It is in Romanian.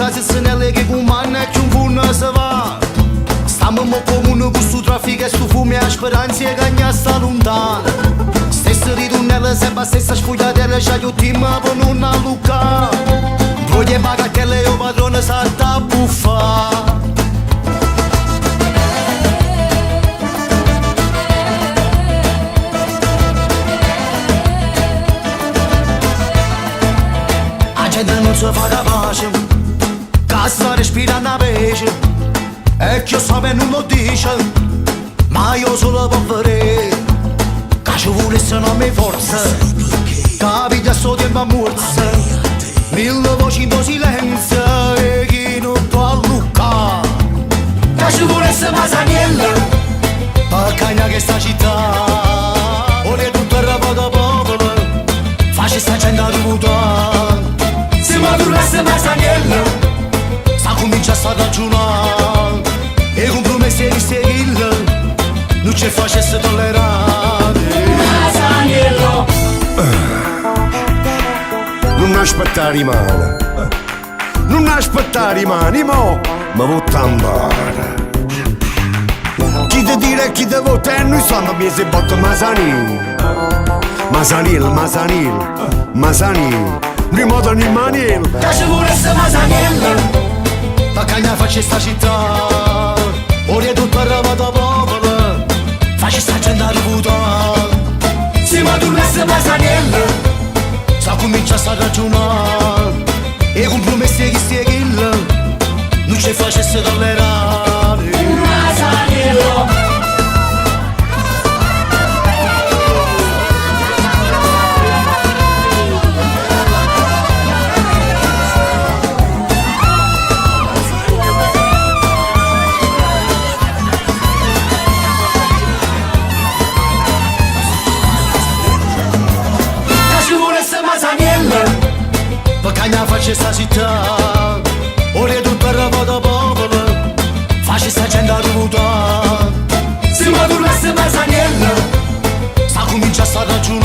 facciate se ne leghe con manna che un buono se va. Stiamo mo comune con sto traffico e sto fumo a speranza e cagna sta lontana. Stessa ritornella sempre stessa sfogliatella c'ha io team per non allucca. Broglie bagatelle io padrone salta a buffa. Non si fa da pace, che sta respirando a pesce, e che so che non lo dice, ma io solo per vedere, che ci volesse non mi forza, capite a sto tempo a morsa, mille voci in silenzio e chi non può allucare, che ci volesse Masaniello, per cagna che sta città, ora è tutto il rapporto popolo, faccia sta gente a rivutare. Se ma duresse Masaniello, sta comincia a ragionare e con promesse di seguirlo non ci facesse tollerare. Masaniello, non aspettare i mani, non aspettare i mani, mo ma vuoi chi te dire e chi te vota e noi sanno che si botta Masanil. Masanil, Masanil, Masanil, prima di Maniel. Che ci volesse Masaniello, ma cagna faccia sta città, ora è tutto arravato popolo, faccia sta gente a rivutare. Se ma duresse Masaniello, sta comincia a ragionare e con promesse che seguirlo non ci facesse tollerare. Masaniello, Cagna faccia sta città, ora è tutto arravato popolo, faccia sta gente a rivutare. Se ma duresse Masaniello, sta comincia a ragionare